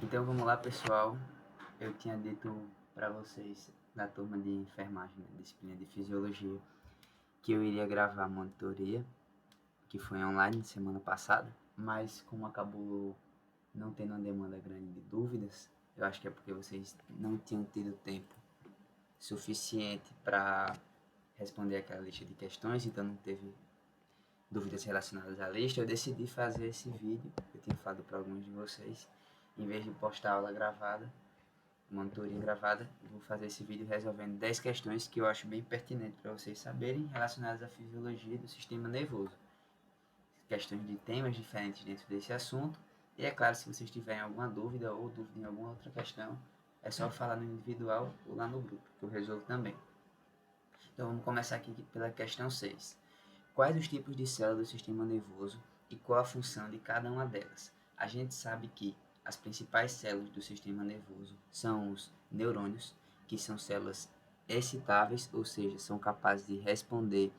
Então vamos lá, pessoal. Eu tinha dito para vocês na turma de enfermagem, na disciplina de fisiologia, que eu iria gravar a monitoria, que foi online semana passada, mas como acabou não tendo uma demanda grande de dúvidas, eu acho que é porque vocês não tinham tido tempo suficiente para responder aquela lista de questões, então não teve dúvidas relacionadas à lista, eu decidi fazer esse vídeo. Eu tinha falado para alguns de vocês, em vez de postar a aula gravada, monitoria gravada, eu vou fazer esse vídeo resolvendo 10 questões que eu acho bem pertinentes para vocês saberem relacionadas à fisiologia do sistema nervoso. Questões de temas diferentes dentro desse assunto. E é claro, se vocês tiverem alguma dúvida ou dúvida em alguma outra questão, é só falar no individual ou lá no grupo, que eu resolvo também. Então vamos começar aqui pela questão 6. Quais os tipos de células do sistema nervoso e qual a função de cada uma delas? A gente sabe que as principais células do sistema nervoso são os neurônios, que são células excitáveis, ou seja, são capazes de responder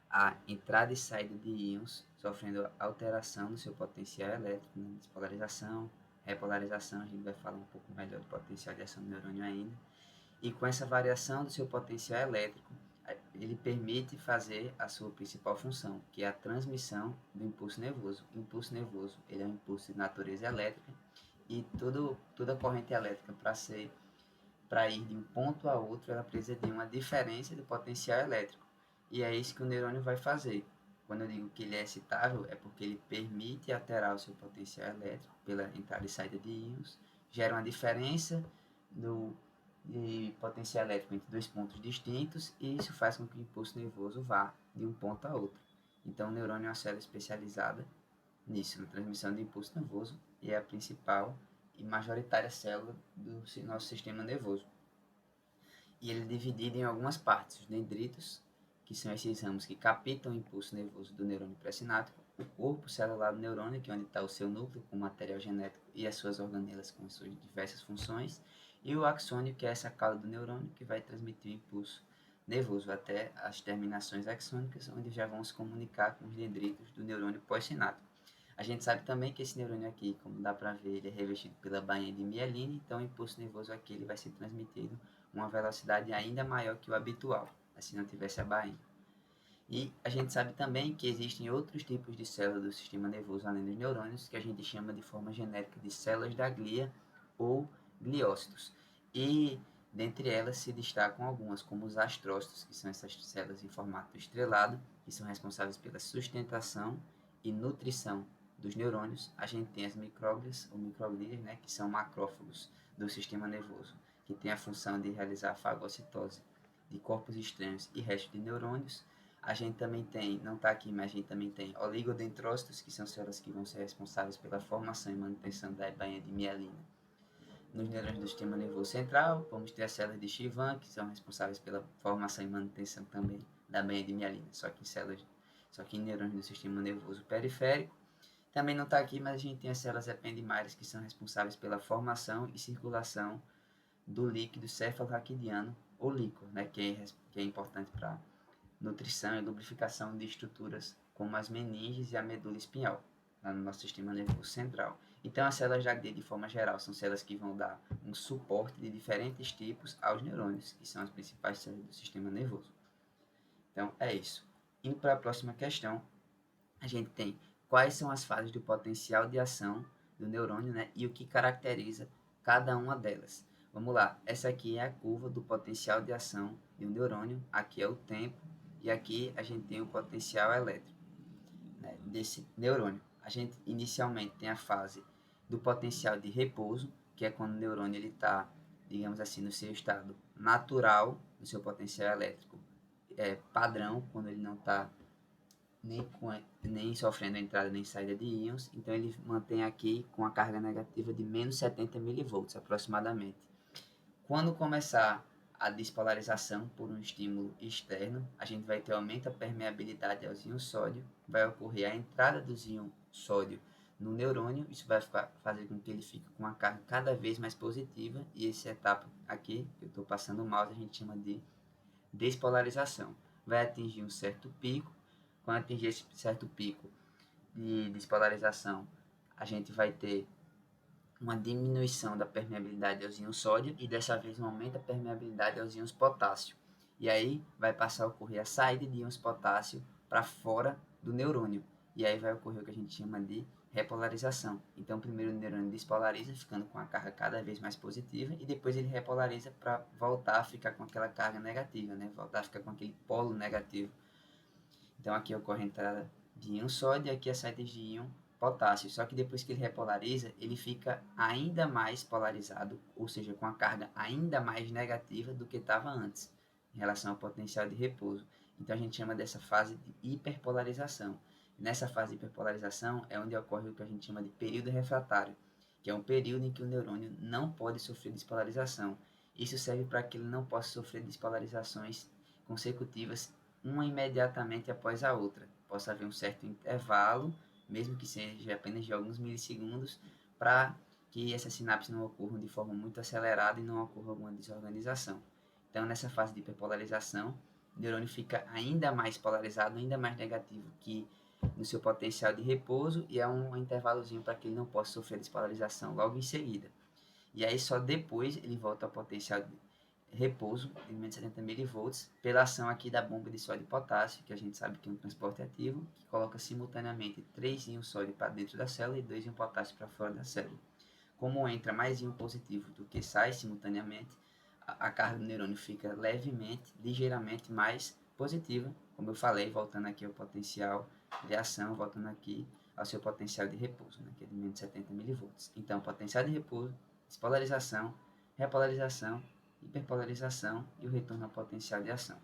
à entrada e saída de íons, sofrendo alteração no seu potencial elétrico, né? Despolarização, repolarização, a gente vai falar um pouco melhor do potencial de ação do neurônio ainda. E com essa variação do seu potencial elétrico, ele permite fazer a sua principal função, que é a transmissão do impulso nervoso. O impulso nervoso ele é um impulso de natureza elétrica e toda corrente elétrica para ir de um ponto a outro, ela precisa de uma diferença de potencial elétrico. E é isso que o neurônio vai fazer. Quando eu digo que ele é excitável, é porque ele permite alterar o seu potencial elétrico pela entrada e saída de íons, gera uma diferença do de potencial elétrico entre dois pontos distintos e isso faz com que o impulso nervoso vá de um ponto a outro. Então, o neurônio é uma célula especializada nisso, na transmissão de impulso nervoso, e é a principal e majoritária célula do nosso sistema nervoso. E ele é dividido em algumas partes, os dendritos, que são esses ramos que captam o impulso nervoso do neurônio pré-sináptico, o corpo celular do neurônio, que é onde está o seu núcleo com material genético e as suas organelas com as suas diversas funções, e o axônio, que é essa cauda do neurônio que vai transmitir o impulso nervoso até as terminações axônicas, onde já vão se comunicar com os dendritos do neurônio pós-sináptico. A gente sabe também que esse neurônio aqui, como dá para ver, ele é revestido pela bainha de mielina, então o impulso nervoso aqui ele vai ser transmitido a uma velocidade ainda maior que o habitual, se não tivesse a bainha. E a gente sabe também que existem outros tipos de células do sistema nervoso além dos neurônios, que a gente chama de forma genérica de células da glia ou gliócitos. E dentre elas se destacam algumas, como os astrócitos, que são essas células em formato estrelado, que são responsáveis pela sustentação e nutrição dos neurônios. A gente tem as micróglias ou microglias, né, que são macrófagos do sistema nervoso, que tem a função de realizar a fagocitose de corpos estranhos e restos de neurônios. A gente também tem, não está aqui, mas a gente também tem oligodendrócitos, que são células que vão ser responsáveis pela formação e manutenção da bainha de mielina. Nos neurônios do sistema nervoso central, vamos ter as células de Chivan, que são responsáveis pela formação e manutenção também da bainha de mielina, só que em neurônios do sistema nervoso periférico. Também não está aqui, mas a gente tem as células ependimárias, que são responsáveis pela formação e circulação do líquido cefalorraquidiano, ou líquor, né, que é importante para nutrição e lubrificação de estruturas como as meninges e a medula espinhal, lá no nosso sistema nervoso central. Então, as células da glia, de forma geral, são células que vão dar um suporte de diferentes tipos aos neurônios, que são as principais células do sistema nervoso. Então, é isso. Indo para a próxima questão, a gente tem quais são as fases do potencial de ação do neurônio, né, e o que caracteriza cada uma delas. Vamos lá, essa aqui é a curva do potencial de ação de um neurônio, aqui é o tempo, e aqui a gente tem o potencial elétrico, né, desse neurônio. A gente inicialmente tem a fase do potencial de repouso, que é quando o neurônio está, digamos assim, no seu estado natural, no seu potencial elétrico padrão, quando ele não está nem sofrendo entrada nem saída de íons, então ele mantém aqui com a carga negativa de menos 70 milivolts aproximadamente. Quando começar a despolarização por um estímulo externo, a gente vai ter aumento da permeabilidade aos íons sódio, vai ocorrer a entrada dos íons sódio no neurônio, isso vai fazer com que ele fique com uma carga cada vez mais positiva, e essa etapa aqui, que eu estou passando o mouse, a gente chama de despolarização. Vai atingir um certo pico, quando atingir esse certo pico de despolarização, a gente vai ter uma diminuição da permeabilidade aos íons sódio e dessa vez um aumento da permeabilidade aos íons potássio. E aí vai passar a ocorrer a saída de íons potássio para fora do neurônio. E aí vai ocorrer o que a gente chama de repolarização. Então, primeiro o neurônio despolariza, ficando com a carga cada vez mais positiva, e depois ele repolariza para voltar a ficar com aquela carga negativa, né? Voltar a ficar com aquele polo negativo. Então, aqui ocorre a entrada de íon sódio e aqui a saída de íon potássio. Só que depois que ele repolariza, ele fica ainda mais polarizado, ou seja, com a carga ainda mais negativa do que estava antes, em relação ao potencial de repouso. Então, a gente chama dessa fase de hiperpolarização. Nessa fase de hiperpolarização é onde ocorre o que a gente chama de período refratário, que é um período em que o neurônio não pode sofrer despolarização. Isso serve para que ele não possa sofrer despolarizações consecutivas, uma imediatamente após a outra. Possa haver um certo intervalo, mesmo que seja apenas de alguns milissegundos, para que essas sinapses não ocorram de forma muito acelerada e não ocorra alguma desorganização. Então, nessa fase de hiperpolarização, o neurônio fica ainda mais polarizado, ainda mais negativo que no seu potencial de repouso, e é um intervalozinho para que ele não possa sofrer despolarização logo em seguida. E aí só depois ele volta ao potencial de repouso de 170 mV pela ação aqui da bomba de sódio e potássio, que a gente sabe que é um transporte ativo, que coloca simultaneamente 3 íons sódio para dentro da célula e 2 íons potássio para fora da célula. Como entra mais íon positivo do que sai simultaneamente, a carga do neurônio fica levemente, ligeiramente mais positiva, como eu falei, voltando aqui ao potencial de ação, voltando aqui ao seu potencial de repouso, né, que é de menos 70 mV. Então, potencial de repouso, despolarização, repolarização, hiperpolarização e o retorno ao potencial de ação,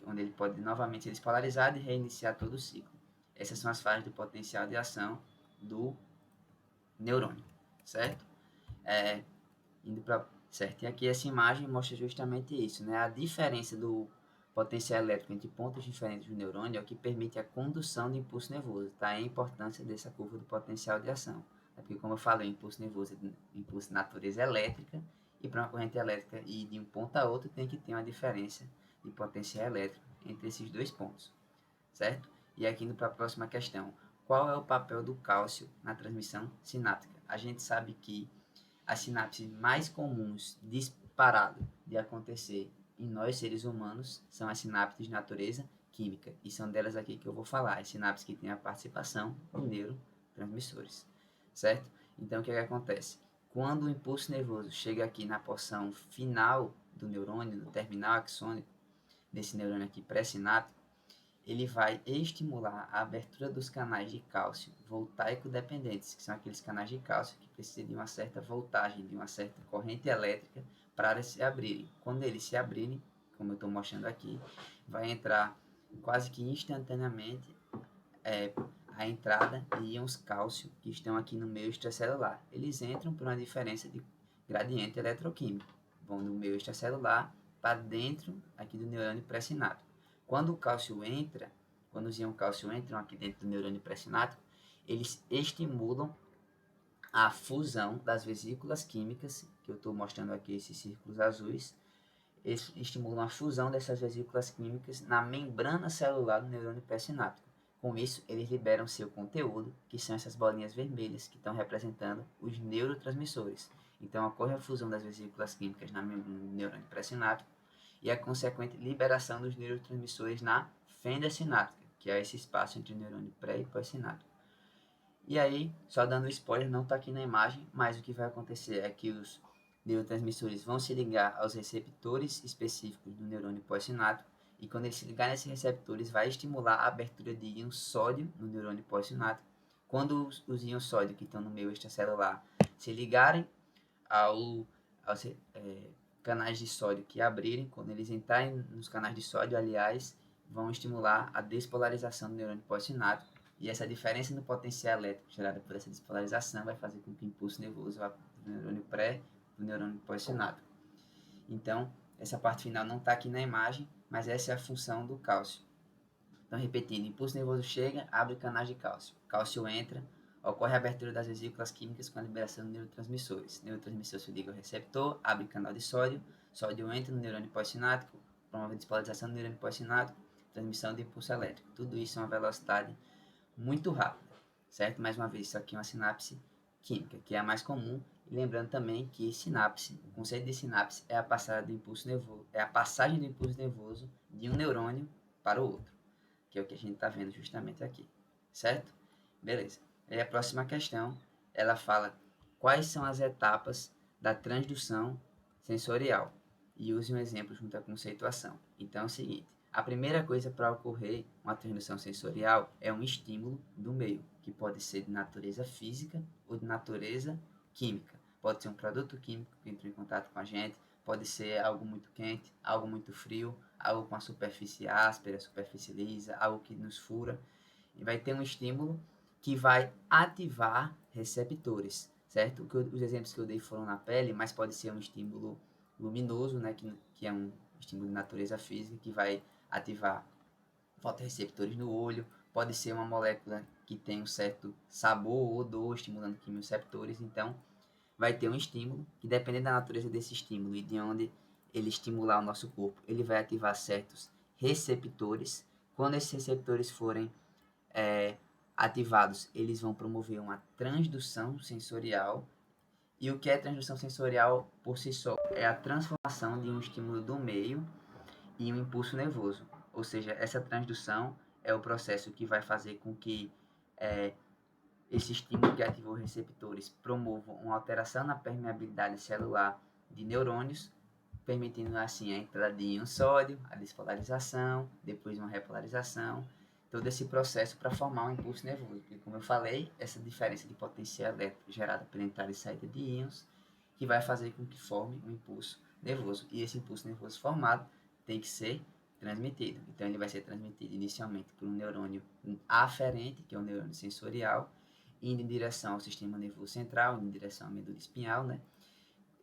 onde ele pode novamente ser despolarizado e reiniciar todo o ciclo. Essas são as fases do potencial de ação do neurônio, certo? Indo para certo. E aqui essa imagem mostra justamente isso, né? A diferença do potencial elétrico entre pontos diferentes do neurônio é o que permite a condução do impulso nervoso, tá? A importância dessa curva do potencial de ação. É porque, como eu falei, o impulso nervoso é impulso de natureza elétrica, e para uma corrente elétrica ir de um ponto a outro tem que ter uma diferença de potencial elétrico entre esses dois pontos, certo? E aqui indo para a próxima questão. Qual é o papel do cálcio na transmissão sináptica? A gente sabe que as sinapses mais comuns disparado de acontecer em nós seres humanos são as sinapses de natureza química, e são delas aqui que eu vou falar, as sinapses que têm a participação de neurotransmissores, certo? Então, o que acontece? Quando o impulso nervoso chega aqui na porção final do neurônio, no terminal axônico, desse neurônio aqui pré-sináptico, ele vai estimular a abertura dos canais de cálcio voltaico-dependentes, que são aqueles canais de cálcio que precisam de uma certa voltagem, de uma certa corrente elétrica para se abrirem. Quando eles se abrirem, como eu estou mostrando aqui, vai entrar quase que instantaneamente a entrada de íons cálcio que estão aqui no meio extracelular. Eles entram por uma diferença de gradiente eletroquímico, vão do meio extracelular para dentro aqui do neurônio pré-sináptico. Quando o cálcio entra, quando os íons cálcio entram aqui dentro do neurônio pré-sináptico, eles estimulam a fusão das vesículas químicas, que eu estou mostrando aqui esses círculos azuis, eles estimulam a fusão dessas vesículas químicas na membrana celular do neurônio pré-sináptico. Com isso, eles liberam seu conteúdo, que são essas bolinhas vermelhas que estão representando os neurotransmissores. Então, ocorre a fusão das vesículas químicas na membrana do neurônio pré-sináptico e a consequente liberação dos neurotransmissores na fenda sináptica, que é esse espaço entre o neurônio pré e pós-sináptico. E aí, só dando spoiler, não está aqui na imagem, mas o que vai acontecer é que os neurotransmissores vão se ligar aos receptores específicos do neurônio pós-sináptico, e quando eles se ligarem nesses receptores, vai estimular a abertura de íons sódio no neurônio pós-sináptico. Quando os íons sódio que estão no meio extracelular se ligarem aos canais de sódio que abrirem, quando eles entrarem nos canais de sódio, aliás, vão estimular a despolarização do neurônio pós-sináptico, e essa diferença no potencial elétrico gerada por essa despolarização vai fazer com que o impulso nervoso vá do neurônio pré para o neurônio pós-sináptico. Então, essa parte final não está aqui na imagem, mas essa é a função do cálcio. Então, repetindo, impulso nervoso chega, abre canais de cálcio. Cálcio entra, ocorre a abertura das vesículas químicas com a liberação de neurotransmissores. Neurotransmissor se liga ao receptor, abre canal de sódio, sódio entra no neurônio pós-sináptico, promove a despolarização do neurônio pós-sináptico, transmissão de impulso elétrico. Tudo isso é uma velocidade muito rápida, certo? Mais uma vez, isso aqui é uma sinapse química, que é a mais comum, E lembrando também que sinapse, o conceito de sinapse é a passagem do impulso nervoso, de um neurônio para o outro, que é o que a gente está vendo justamente aqui, certo? Beleza. E a próxima questão, ela fala quais são as etapas da transdução sensorial e use um exemplo junto à conceituação. Então é o seguinte, a primeira coisa para ocorrer uma transdução sensorial é um estímulo do meio, que pode ser de natureza física ou de natureza química. Pode ser um produto químico que entra em contato com a gente, pode ser algo muito quente, algo muito frio, algo com a superfície áspera, superfície lisa, algo que nos fura. E vai ter um estímulo que vai ativar receptores, certo? Os exemplos que eu dei foram na pele, mas pode ser um estímulo luminoso, né, que é um estímulo de natureza física, que vai ativar fotorreceptores no olho, pode ser uma molécula que tem um certo sabor ou odor, estimulando quimioreceptores, então vai ter um estímulo, que dependendo da natureza desse estímulo e de onde ele estimular o nosso corpo, ele vai ativar certos receptores. Quando esses receptores forem ativados, eles vão promover uma transdução sensorial. E o que é transdução sensorial por si só? É a transformação de um estímulo do meio em um impulso nervoso. Ou seja, essa transdução é o processo que vai fazer com que esse estímulo que ativou receptores promova uma alteração na permeabilidade celular de neurônios, permitindo assim a entrada de íon sódio, a despolarização, depois uma repolarização, todo esse processo para formar um impulso nervoso. E como eu falei, essa diferença de potencial elétrico gerada pela entrada e saída de íons, que vai fazer com que forme um impulso nervoso. E esse impulso nervoso formado tem que ser transmitido. Então ele vai ser transmitido inicialmente por um neurônio aferente, que é o neurônio sensorial, indo em direção ao sistema nervoso central, indo em direção à medula espinhal, né?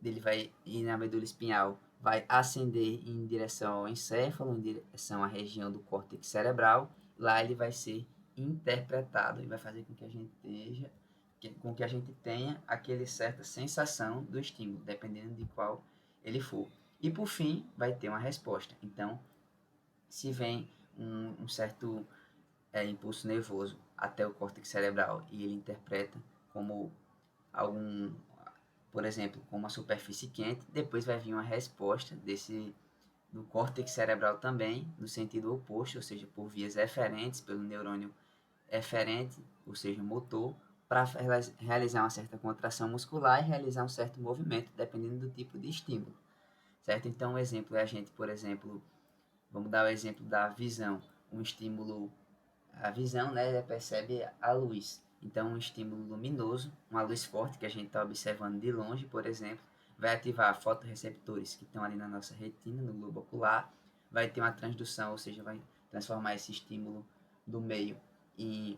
Ele vai ir na medula espinhal, vai ascender em direção ao encéfalo, em direção à região do córtex cerebral. Lá ele vai ser interpretado e vai fazer com que a gente tenha aquele certa sensação do estímulo, dependendo de qual ele for. E por fim, vai ter uma resposta. Então, se vem um certo impulso nervoso até o córtex cerebral e ele interpreta como algum, por exemplo, como uma superfície quente, depois vai vir uma resposta do córtex cerebral também, no sentido oposto, ou seja, por vias eferentes, pelo neurônio eferente, ou seja, motor, para realizar uma certa contração muscular e realizar um certo movimento, dependendo do tipo de estímulo, certo? Então, um exemplo é a gente, por exemplo, vamos dar o exemplo da visão, um estímulo, a visão, né, percebe a luz. Então, um estímulo luminoso, uma luz forte que a gente está observando de longe, por exemplo, vai ativar fotorreceptores que estão ali na nossa retina, no globo ocular, vai ter uma transdução, ou seja, vai transformar esse estímulo do meio em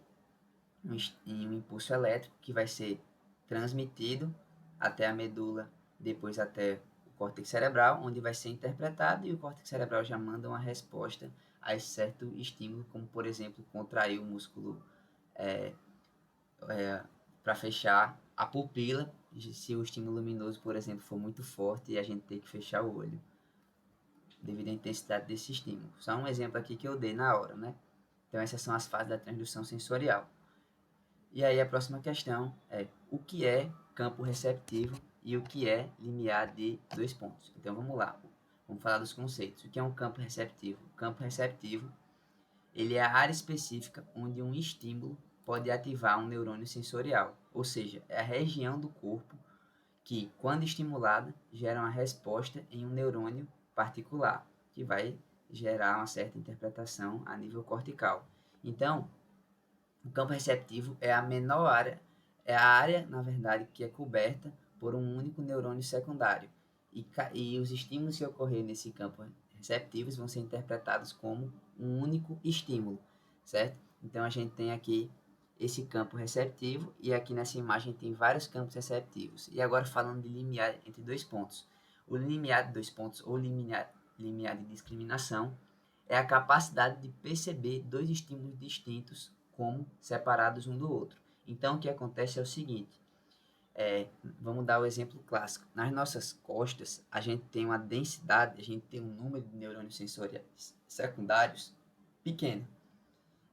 um impulso elétrico que vai ser transmitido até a medula, depois até o córtex cerebral, onde vai ser interpretado e o córtex cerebral já manda uma resposta a esse certo estímulo, como por exemplo contrair o músculo para fechar a pupila, se o estímulo luminoso, por exemplo, for muito forte e a gente tem que fechar o olho devido à intensidade desse estímulo. Só um exemplo aqui que eu dei na hora, né? Então essas são as fases da transdução sensorial. E aí a próxima questão é o que é campo receptivo e o que é limiar de dois pontos. Então vamos lá, vamos falar dos conceitos. O que é um campo receptivo? O campo receptivo ele é a área específica onde um estímulo pode ativar um neurônio sensorial, ou seja, é a região do corpo que, quando estimulada, gera uma resposta em um neurônio particular, que vai gerar uma certa interpretação a nível cortical. Então, o campo receptivo é a menor área, é a área, na verdade, que é coberta por um único neurônio secundário. E os estímulos que ocorrerem nesse campo receptivos vão ser interpretados como um único estímulo, certo? Então a gente tem aqui esse campo receptivo e aqui nessa imagem tem vários campos receptivos. E agora falando de limiar entre dois pontos. O limiar de dois pontos ou limiar de discriminação é a capacidade de perceber dois estímulos distintos como separados um do outro. Então, o que acontece é o seguinte, vamos dar o exemplo clássico. Nas nossas costas, a gente tem uma densidade, a gente tem um número de neurônios sensoriais secundários pequeno.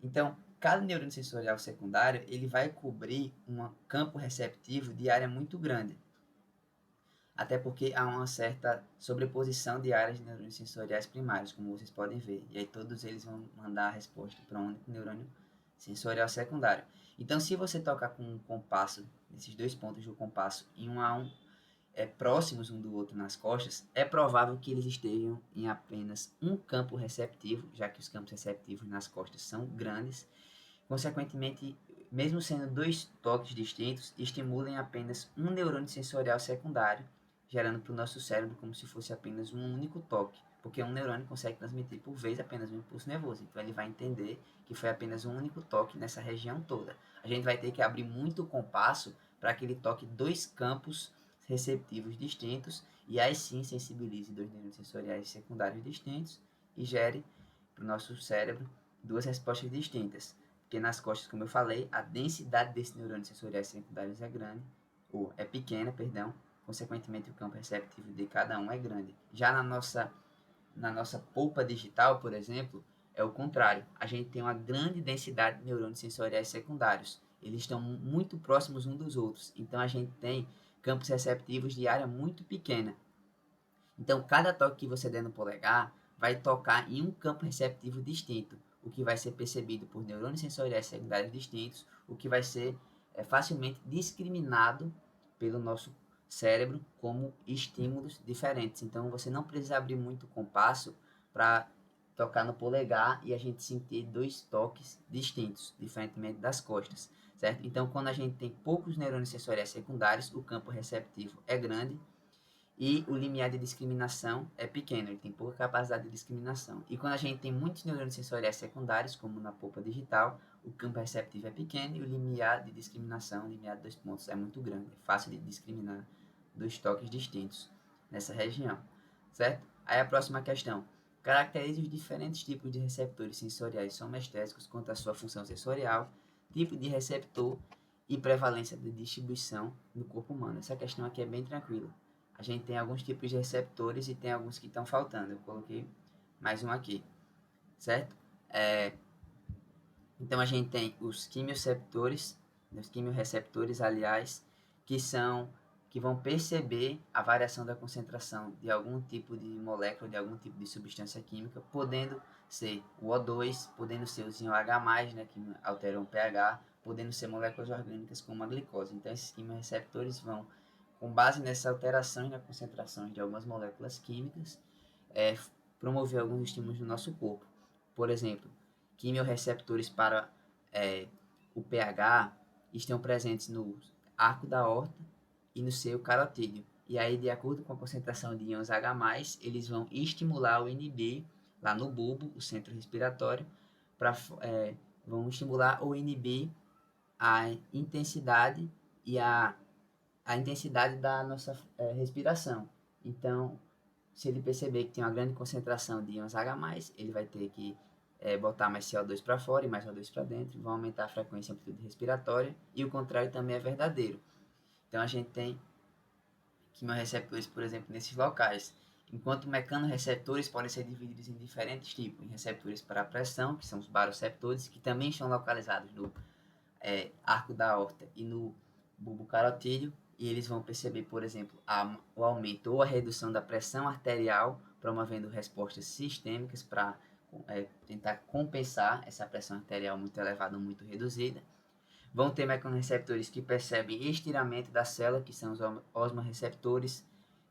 Então, cada neurônio sensorial secundário, ele vai cobrir um campo receptivo de área muito grande. até porque há uma certa sobreposição de áreas de neurônios sensoriais primários, como vocês podem ver, e aí todos eles vão mandar a resposta para um único neurônio sensorial secundário. Então, se você tocar com um compasso, esses dois pontos do compasso, em um a um, próximos um do outro nas costas, é provável que eles estejam em apenas um campo receptivo, já que os campos receptivos nas costas são grandes. Consequentemente, mesmo sendo dois toques distintos, estimulem apenas um neurônio sensorial secundário, gerando para o nosso cérebro como se fosse apenas um único toque, porque um neurônio consegue transmitir por vez apenas um impulso nervoso, então ele vai entender que foi apenas um único toque nessa região toda. A gente vai ter que abrir muito o compasso para que ele toque dois campos receptivos distintos e aí sim sensibilize dois neurônios sensoriais secundários distintos e gere para o nosso cérebro duas respostas distintas. Porque nas costas, como eu falei, a densidade desses neurônios sensoriais secundários é grande, ou é pequena, perdão, consequentemente o campo receptivo de cada um é grande. Já na nossa polpa digital, por exemplo, é o contrário. A gente tem uma grande densidade de neurônios sensoriais secundários. Eles estão muito próximos uns dos outros. Então a gente tem campos receptivos de área muito pequena. Então cada toque que você der no polegar vai tocar em um campo receptivo distinto, o que vai ser percebido por neurônios sensoriais secundários distintos, o que vai ser facilmente discriminado pelo nosso cérebro como estímulos diferentes. Então você não precisa abrir muito o compasso para tocar no polegar e a gente sentir dois toques distintos, diferentemente das costas, certo? Então quando a gente tem poucos neurônios sensoriais secundários, o campo receptivo é grande e o limiar de discriminação é pequeno, ele tem pouca capacidade de discriminação. E quando a gente tem muitos neurônios sensoriais secundários, como na polpa digital, o campo receptivo é pequeno e o limiar de discriminação, o limiar de 2 pontos, é muito grande. É fácil de discriminar dois toques distintos nessa região, certo? Aí a próxima questão. Caracterize os diferentes tipos de receptores sensoriais somestésicos quanto à sua função sensorial, tipo de receptor e prevalência de distribuição no corpo humano. Essa questão aqui é bem tranquila. A gente tem alguns tipos de receptores e tem alguns que estão faltando. Eu coloquei mais um aqui, certo? Então a gente tem os quimioreceptores, aliás, que vão perceber a variação da concentração de algum tipo de molécula, de algum tipo de substância química, podendo ser o O2, podendo ser o zinho H+, né, que alteram o pH, podendo ser moléculas orgânicas como a glicose. Então esses quimioreceptores vão, com base nessa alteração na concentração de algumas moléculas químicas, promover alguns estímulos no nosso corpo. Por exemplo, quimioreceptores para o pH estão presentes no arco da aorta e no seio carotídeo. E aí, de acordo com a concentração de íons H+, eles vão estimular ou inibir lá no bulbo, o centro respiratório, vão estimular ou inibir a intensidade e a intensidade da nossa respiração. Então, se ele perceber que tem uma grande concentração de íons H+, ele vai ter que botar mais CO2 para fora e mais O2 para dentro, vão aumentar a frequência e amplitude respiratória, e o contrário também é verdadeiro. Então a gente tem quimioreceptores, por exemplo, nesses locais, enquanto mecanorreceptores podem ser divididos em diferentes tipos, em receptores para a pressão, que são os baroreceptores, que também estão localizados no arco da aorta e no bulbo carotídeo, e eles vão perceber, por exemplo, o aumento ou a redução da pressão arterial, promovendo respostas sistêmicas para tentar compensar essa pressão arterial muito elevada ou muito reduzida. Vão ter mecanorreceptores que percebem estiramento da célula, que são os osmorreceptores,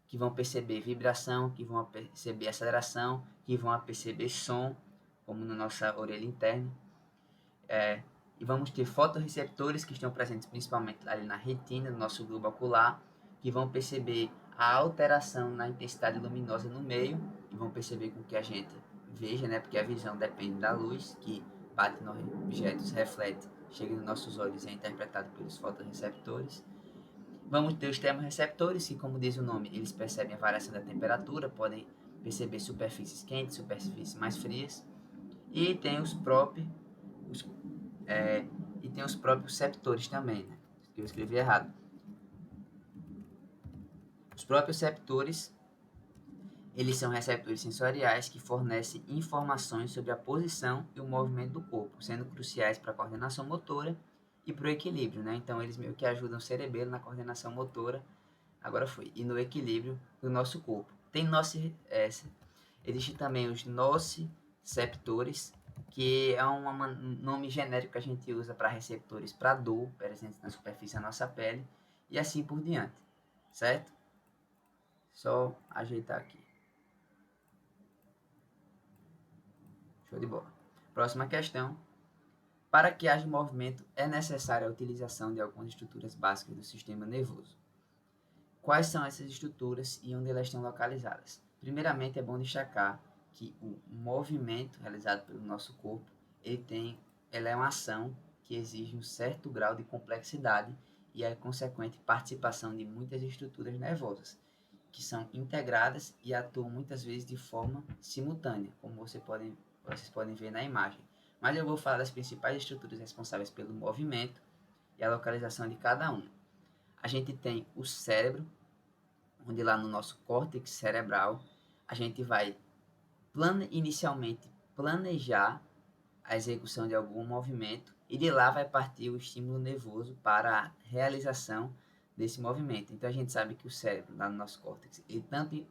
que vão perceber vibração, que vão perceber aceleração, que vão perceber som, como na nossa orelha interna. E vamos ter fotorreceptores que estão presentes principalmente ali na retina, no nosso globo ocular, que vão perceber a alteração na intensidade luminosa no meio e vão perceber com que a gente veja, né? Porque a visão depende da luz que bate nos objetos, reflete, chega nos nossos olhos e é interpretado pelos fotorreceptores. Vamos ter os termorreceptores, que, como diz o nome, eles percebem a variação da temperatura, podem perceber superfícies quentes, superfícies mais frias. E tem os próprios receptores também, né? Eu escrevi errado. Os próprios receptores, eles são receptores sensoriais que fornecem informações sobre a posição e o movimento do corpo, sendo cruciais para a coordenação motora e para o equilíbrio, né? Então eles meio que ajudam o cerebelo na coordenação motora, Agora foi. E no equilíbrio do nosso corpo. Tem existe também os nociceptores, que é um nome genérico que a gente usa para receptores para dor presentes na superfície da nossa pele e assim por diante, certo? Só ajeitar aqui. Show de bola. Próxima questão. Para que haja movimento, é necessária a utilização de algumas estruturas básicas do sistema nervoso. Quais são essas estruturas e onde elas estão localizadas? Primeiramente, é bom destacar que o movimento realizado pelo nosso corpo, ela é uma ação que exige um certo grau de complexidade e a consequente participação de muitas estruturas nervosas, que são integradas e atuam muitas vezes de forma simultânea, como vocês podem ver na imagem. Mas eu vou falar das principais estruturas responsáveis pelo movimento e a localização de cada uma. A gente tem o cérebro, onde lá no nosso córtex cerebral, a gente vai inicialmente planejar a execução de algum movimento e de lá vai partir o estímulo nervoso para a realização desse movimento. Então a gente sabe que o cérebro, lá no nosso córtex, ele tanto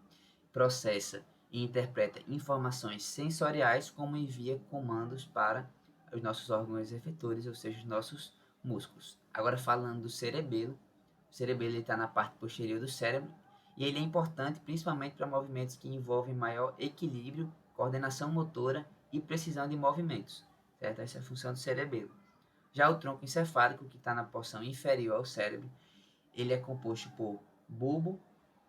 processa e interpreta informações sensoriais como envia comandos para os nossos órgãos efetores, ou seja, os nossos músculos. Agora falando do cerebelo, o cerebelo está na parte posterior do cérebro e ele é importante principalmente para movimentos que envolvem maior equilíbrio, coordenação motora e precisão de movimentos, certo? Essa é a função do cerebelo. Já o tronco encefálico, que está na porção inferior ao cérebro, ele é composto por bulbo,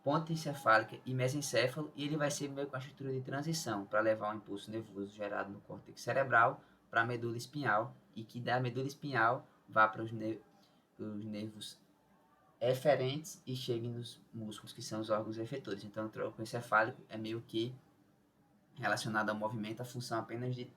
ponta encefálica e mesencéfalo, e ele vai ser meio com a estrutura de transição para levar o impulso nervoso gerado no córtex cerebral para a medula espinhal, e que da medula espinhal vá para os nervos eferentes e chegue nos músculos, que são os órgãos efetores. Então, o tronco encefálico é meio que relacionado ao movimento, a função apenas de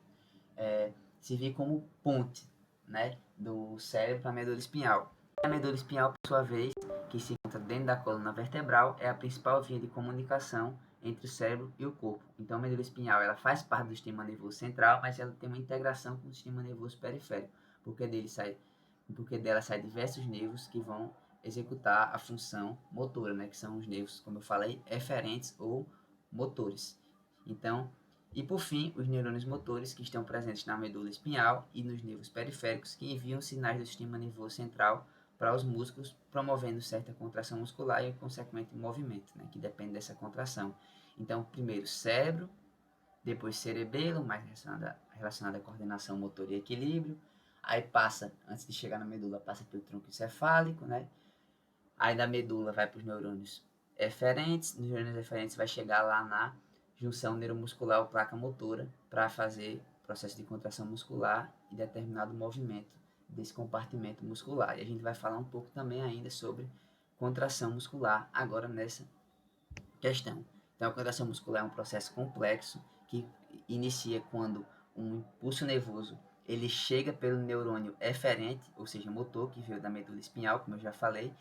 servir como ponte, né, do cérebro para a medula espinhal. A medula espinhal, por sua vez, que se encontra dentro da coluna vertebral, é a principal via de comunicação entre o cérebro e o corpo. Então, a medula espinhal ela faz parte do sistema nervoso central, mas ela tem uma integração com o sistema nervoso periférico, porque dela saem diversos nervos que vão executar a função motora, né, que são os nervos, como eu falei, eferentes ou motores. Então, e por fim, os neurônios motores que estão presentes na medula espinhal e nos nervos periféricos que enviam sinais do sistema nervoso central para os músculos, promovendo certa contração muscular e, consequente, movimento, né, que depende dessa contração. Então, primeiro cérebro, depois cerebelo, mais relacionado à coordenação motor e equilíbrio. Aí passa, antes de chegar na medula, passa pelo tronco encefálico, né? Aí da medula vai para os neurônios eferentes, nos neurônios eferentes vai chegar lá na junção neuromuscular ou placa motora para fazer processo de contração muscular e determinado movimento desse compartimento muscular. E a gente vai falar um pouco também ainda sobre contração muscular agora nessa questão. Então, a contração muscular é um processo complexo que inicia quando um impulso nervoso ele chega pelo neurônio eferente, ou seja, motor, que veio da medula espinhal, como eu já falei,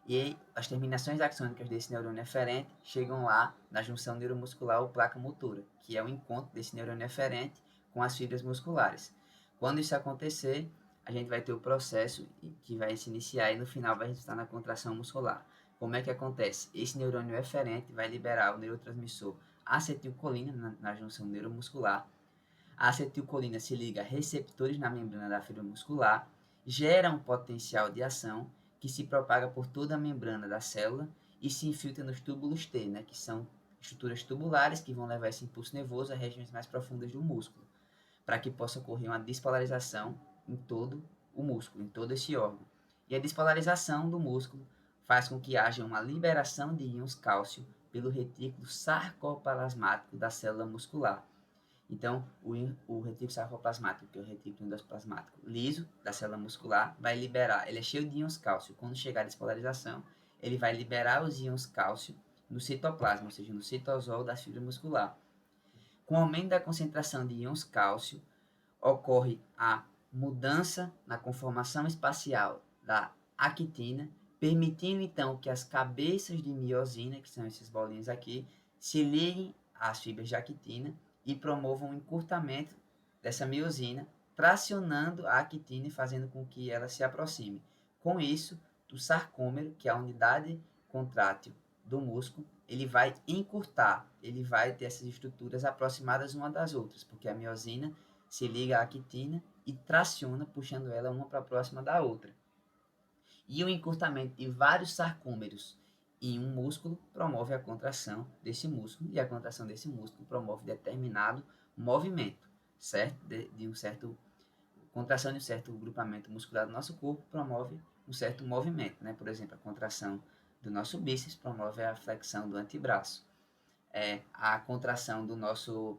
e as terminações axônicas desse neurônio eferente chegam lá na junção neuromuscular ou placa motora, que é o encontro desse neurônio eferente com as fibras musculares. Quando isso acontecer, a gente vai ter o processo que vai se iniciar e no final vai resultar na contração muscular. Como é que acontece? Esse neurônio eferente vai liberar o neurotransmissor acetilcolina na junção neuromuscular. A acetilcolina se liga a receptores na membrana da fibra muscular, gera um potencial de ação que se propaga por toda a membrana da célula e se infiltra nos túbulos T, né, que são estruturas tubulares que vão levar esse impulso nervoso a regiões mais profundas do músculo, para que possa ocorrer uma despolarização em todo o músculo, em todo esse órgão. E a despolarização do músculo faz com que haja uma liberação de íons cálcio pelo retículo sarcoplasmático da célula muscular. Então, o retículo sarcoplasmático, que é o retículo endoplasmático liso da célula muscular, vai liberar, ele é cheio de íons cálcio. Quando chegar a despolarização, ele vai liberar os íons cálcio no citoplasma, ou seja, no citosol da fibra muscular. Com o aumento da concentração de íons cálcio, ocorre a mudança na conformação espacial da actina, permitindo então que as cabeças de miosina, que são essas bolinhas aqui, se liguem às fibras de actina e promovam o encurtamento dessa miosina, tracionando a actina e fazendo com que ela se aproxime. Com isso, o sarcômero, que é a unidade contrátil do músculo, ele vai encurtar, ele vai ter essas estruturas aproximadas uma das outras, porque a miosina se liga à actina e traciona, puxando ela uma para próxima da outra. E o encurtamento de vários sarcômeros em um músculo promove a contração desse músculo, e a contração desse músculo promove determinado movimento, certo? De um certo contração de um certo grupamento muscular do nosso corpo promove um certo movimento, né? Por exemplo, a contração do nosso bíceps promove a flexão do antebraço. A contração dos nossos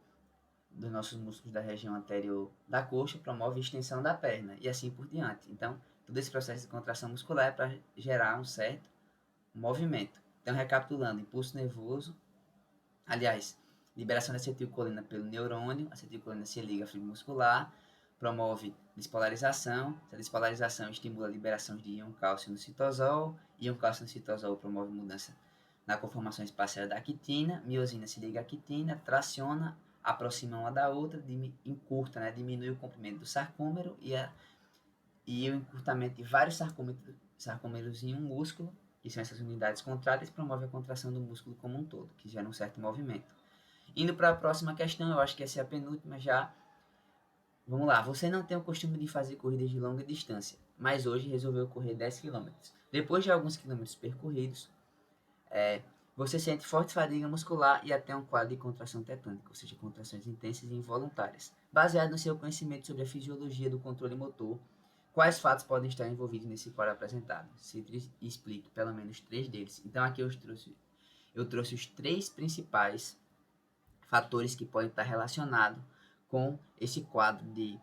músculos da região anterior da coxa promove a extensão da perna e assim por diante. Então, todo esse processo de contração muscular é para gerar um certo movimento. Então, recapitulando, impulso nervoso, aliás, liberação de acetilcolina pelo neurônio, a acetilcolina se liga à fibra muscular, promove despolarização, essa despolarização estimula a liberação de íon cálcio no citosol, íon cálcio no citosol promove mudança na conformação espacial da actina, miosina se liga à actina, traciona, aproxima uma da outra, encurta, né, diminui o comprimento do sarcômero e o encurtamento de vários sarcômeros em um músculo, que são essas unidades contráteis, promove a contração do músculo como um todo, que gera um certo movimento. Indo para a próxima questão, eu acho que essa é a penúltima já. Vamos lá, você não tem o costume de fazer corridas de longa distância, mas hoje resolveu correr 10 km. Depois de alguns quilômetros percorridos, você sente forte fadiga muscular e até um quadro de contração tetânica, ou seja, contrações intensas e involuntárias. Baseado no seu conhecimento sobre a fisiologia do controle motor, quais fatos podem estar envolvidos nesse quadro apresentado? Cite e explique pelo menos 3 deles. Então aqui eu trouxe os 3 principais fatores que podem estar relacionados com esse quadro de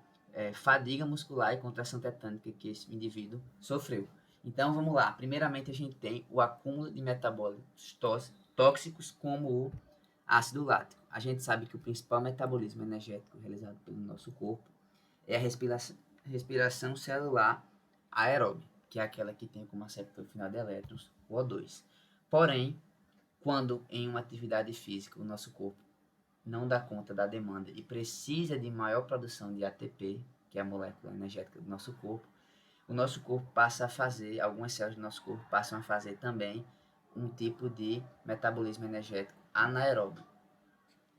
fadiga muscular e contração tetânica que esse indivíduo sofreu. Então vamos lá. Primeiramente a gente tem o acúmulo de metabólicos tóxicos como o ácido lático. A gente sabe que o principal metabolismo energético realizado pelo nosso corpo é a respiração celular aeróbica, que é aquela que tem como aceptor final de elétrons o O2. Porém, quando em uma atividade física o nosso corpo não dá conta da demanda e precisa de maior produção de ATP, que é a molécula energética do nosso corpo, o nosso corpo passa a fazer, algumas células do nosso corpo passam a fazer também um tipo de metabolismo energético anaeróbio,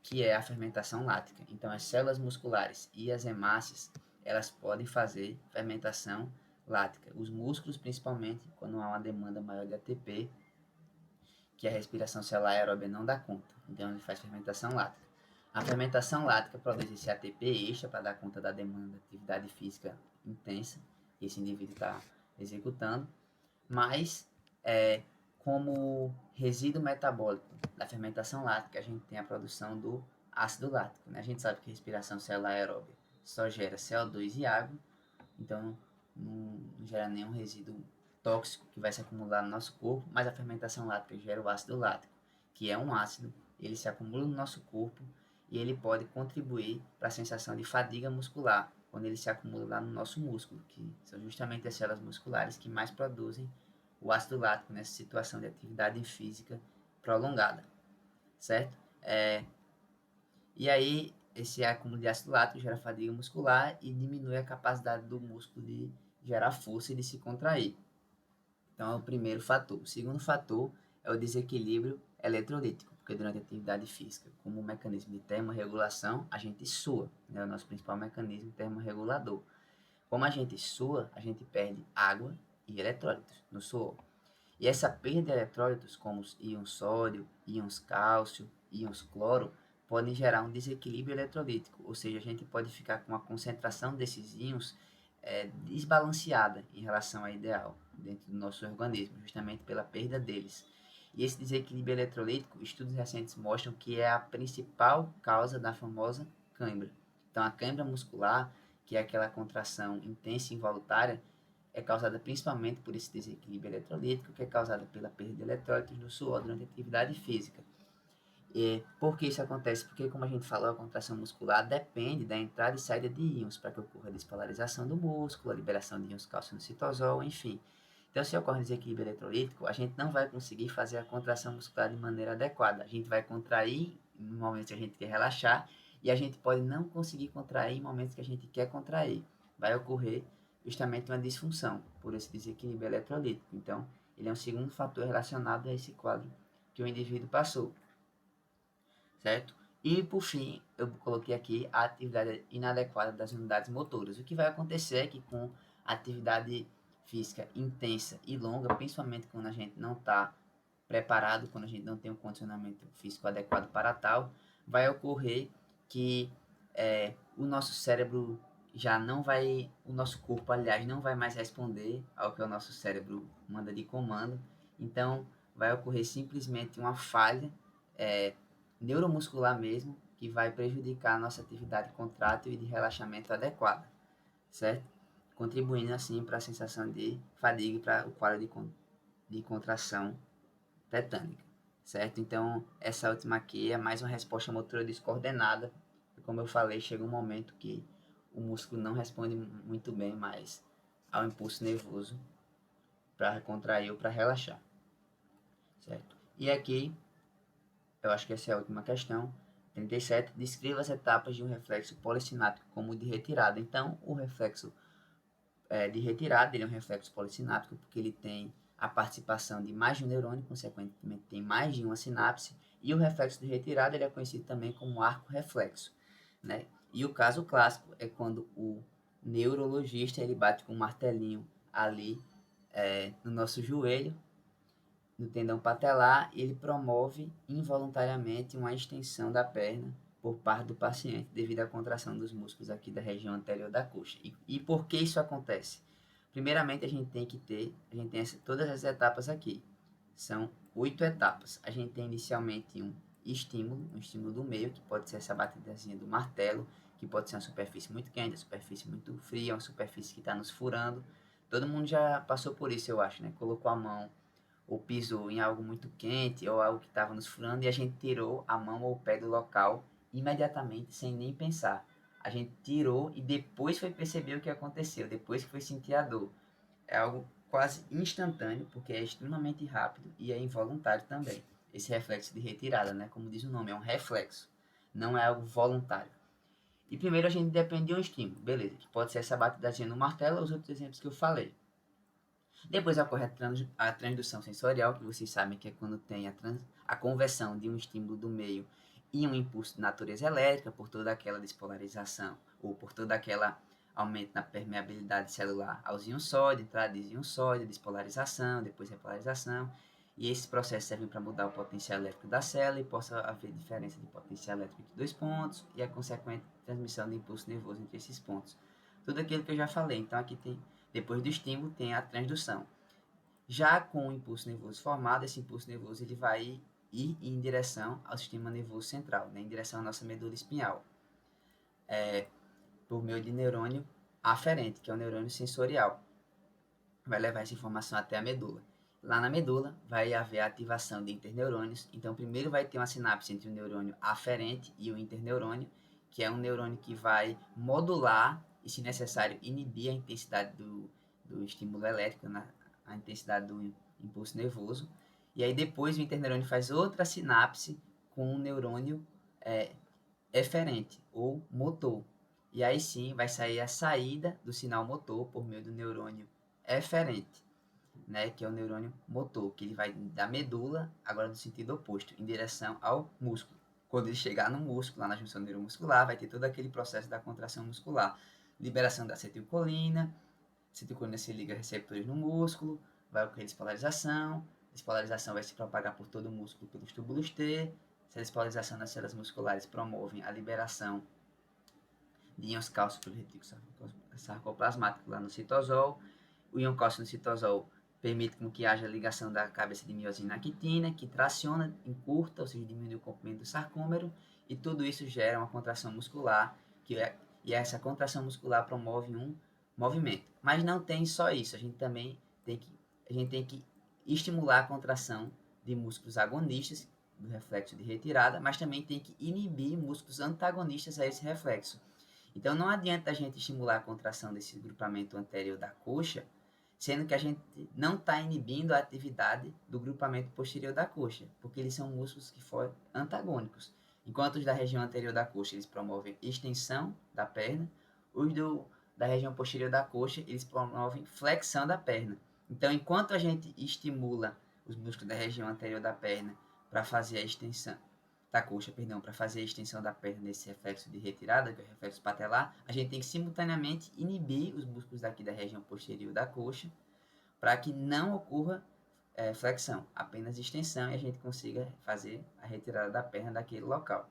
que é a fermentação lática. Então, as células musculares e as hemácias, elas podem fazer fermentação lática. Os músculos, principalmente, quando há uma demanda maior de ATP, que a respiração celular aeróbia não dá conta. Então, ele faz fermentação lática. A fermentação lática produz esse ATP extra para dar conta da demanda de atividade física intensa que esse indivíduo está executando, mas como resíduo metabólico da fermentação lática, a gente tem a produção do ácido lático. Né? A gente sabe que a respiração celular aeróbia só gera CO2 e água, então não gera nenhum resíduo tóxico que vai se acumular no nosso corpo, mas a fermentação lática gera o ácido lático, que é um ácido, ele se acumula no nosso corpo e ele pode contribuir para a sensação de fadiga muscular, quando ele se acumula lá no nosso músculo, que são justamente as células musculares que mais produzem o ácido lático nessa situação de atividade física prolongada, certo? E aí, esse acúmulo de ácido lático gera fadiga muscular e diminui a capacidade do músculo de gerar força e de se contrair. Então, é o primeiro fator. O segundo fator é o desequilíbrio eletrolítico, porque durante a atividade física, como mecanismo de termorregulação, a gente sua, né? É o nosso principal mecanismo termorregulador. Como a gente sua, a gente perde água e eletrólitos no suor. E essa perda de eletrólitos, como os íons sódio, íons cálcio, íons cloro, podem gerar um desequilíbrio eletrolítico, ou seja, a gente pode ficar com a concentração desses íons desbalanceada em relação ao ideal dentro do nosso organismo, justamente pela perda deles. E esse desequilíbrio eletrolítico, estudos recentes mostram que é a principal causa da famosa cãibra. Então, a cãibra muscular, que é aquela contração intensa e involuntária, é causada principalmente por esse desequilíbrio eletrolítico, que é causada pela perda de eletrólitos no suor durante a atividade física. E por que isso acontece? Porque, como a gente falou, a contração muscular depende da entrada e saída de íons para que ocorra a despolarização do músculo, a liberação de íons cálcio no citosol, enfim. Então, se ocorre um desequilíbrio eletrolítico, a gente não vai conseguir fazer a contração muscular de maneira adequada. A gente vai contrair em momentos que a gente quer relaxar e a gente pode não conseguir contrair em momentos que a gente quer contrair. Vai ocorrer justamente uma disfunção por esse desequilíbrio eletrolítico. Então, ele é um segundo fator relacionado a esse quadro que o indivíduo passou, certo? E, por fim, eu coloquei aqui a atividade inadequada das unidades motoras. O que vai acontecer é que com atividade física intensa e longa, principalmente quando a gente não está preparado, quando a gente não tem um condicionamento físico adequado para tal, vai ocorrer que o nosso cérebro já não vai, o nosso corpo, aliás, não vai mais responder ao que o nosso cérebro manda de comando. Então, vai ocorrer simplesmente uma falha neuromuscular mesmo, que vai prejudicar a nossa atividade contrátil e de relaxamento adequada, certo? Contribuindo assim para a sensação de fadiga e para o quadro de contração tetânica, certo? Então, essa última aqui é mais uma resposta motora descoordenada. Como eu falei, chega um momento que o músculo não responde muito bem mais ao impulso nervoso para contrair ou para relaxar, certo? E aqui, eu acho que essa é a última questão. 37. Descreva as etapas de um reflexo polissináptico como o de retirada. Então, o reflexo de retirada, ele é um reflexo polissináptico porque ele tem a participação de mais de um neurônio, consequentemente tem mais de uma sinapse, e o reflexo de retirada ele é conhecido também como arco reflexo, né? E o caso clássico é quando o neurologista ele bate com um martelinho ali no nosso joelho, no tendão patelar, e ele promove involuntariamente uma extensão da perna por parte do paciente devido à contração dos músculos aqui da região anterior da coxa. E por que isso acontece? Primeiramente, a gente tem todas as etapas aqui. São 8 etapas. A gente tem inicialmente um estímulo do meio, que pode ser essa batidazinha do martelo, que pode ser uma superfície muito quente, uma superfície muito fria, uma superfície que está nos furando. Todo mundo já passou por isso, eu acho, né? Colocou a mão ou pisou em algo muito quente ou algo que estava nos furando e a gente tirou a mão ou o pé do local imediatamente, sem nem pensar. A gente tirou e depois foi perceber o que aconteceu, depois que foi sentir a dor. É algo quase instantâneo, porque é extremamente rápido e é involuntário também. Esse reflexo de retirada, né? Como diz o nome, é um reflexo, não é algo voluntário. E primeiro a gente depende de um estímulo, beleza, que pode ser essa batidazinha no martelo ou os outros exemplos que eu falei. Depois ocorre a transdução sensorial, que vocês sabem que é quando tem a conversão de um estímulo do meio em um impulso de natureza elétrica, por toda aquela despolarização, ou por toda aquela aumento na permeabilidade celular aos íons sódio, entrada de íons sódio, despolarização, depois repolarização, e esses processos servem para mudar o potencial elétrico da célula e possa haver diferença de potencial elétrico entre dois pontos e a consequente transmissão de impulso nervoso entre esses pontos. Tudo aquilo que eu já falei, então aqui tem depois do estímulo tem a transdução. Já com o impulso nervoso formado, esse impulso nervoso ele vai ir em direção ao sistema nervoso central, né, em direção à nossa medula espinhal, por meio de neurônio aferente, que é o neurônio sensorial. Vai levar essa informação até a medula. Lá na medula vai haver a ativação de interneurônios. Então, primeiro vai ter uma sinapse entre o neurônio aferente e o interneurônio, que é um neurônio que vai modular e, se necessário, inibir a intensidade do estímulo elétrico, a intensidade do impulso nervoso. E aí depois o interneurônio faz outra sinapse com um neurônio eferente ou motor. E aí sim vai sair a saída do sinal motor por meio do neurônio eferente, né, que é o neurônio motor, que ele vai da medula, agora no sentido oposto, em direção ao músculo. Quando ele chegar no músculo, lá na junção neuromuscular, vai ter todo aquele processo da contração muscular. Liberação da acetilcolina se liga a receptores no músculo, vai ocorrer despolarização, despolarização vai se propagar por todo o músculo pelos túbulos T, essa despolarização nas células musculares promove a liberação de íons cálcio pelo retículo sarcoplasmático lá no citosol. O íon cálcio no citosol permite com que haja ligação da cabeça de miosina à quitina, que traciona, encurta, ou seja, diminui o comprimento do sarcômero, e tudo isso gera uma contração muscular, e essa contração muscular promove um movimento. Mas não tem só isso, a gente tem que estimular a contração de músculos agonistas, do reflexo de retirada, mas também tem que inibir músculos antagonistas a esse reflexo. Então não adianta a gente estimular a contração desse grupamento anterior da coxa, sendo que a gente não está inibindo a atividade do grupamento posterior da coxa, porque eles são músculos que foram antagônicos. Enquanto os da região anterior da coxa eles promovem extensão da perna, os da região posterior da coxa eles promovem flexão da perna. Então, enquanto a gente estimula os músculos da região anterior da perna para fazer a extensão da coxa, perdão, para fazer a extensão da perna nesse reflexo de retirada, que é o reflexo patelar, a gente tem que simultaneamente inibir os músculos daqui da região posterior da coxa para que não ocorra flexão, apenas extensão e a gente consiga fazer a retirada da perna daquele local.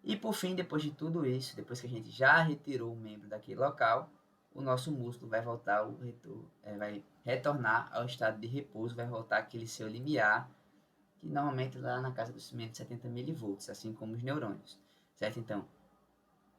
E por fim, depois de tudo isso, depois que a gente já retirou o membro daquele local, o nosso músculo vai voltar vai retornar ao estado de repouso, vai voltar aquele seu limiar, que normalmente lá na casa dos menos 70 milivolts, assim como os neurônios, certo? Então,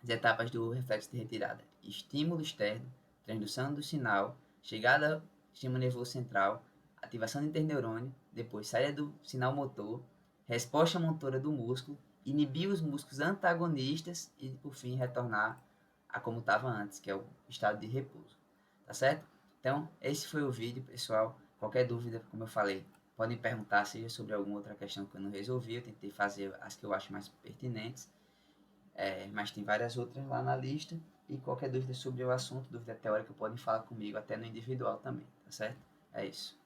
as etapas do reflexo de retirada: estímulo externo, transdução do sinal, chegada ao sistema nervoso central, ativação do interneurônio, depois saída do sinal motor, resposta motora do músculo, inibir os músculos antagonistas e, por fim, retornar a como estava antes, que é o estado de repouso. Tá certo? Então, esse foi o vídeo, pessoal. Qualquer dúvida, como eu falei, podem perguntar, seja sobre alguma outra questão que eu não resolvi. Eu tentei fazer as que eu acho mais pertinentes. Mas tem várias outras lá na lista. E qualquer dúvida sobre o assunto, dúvida teórica, podem falar comigo até no individual também, tá certo? É isso.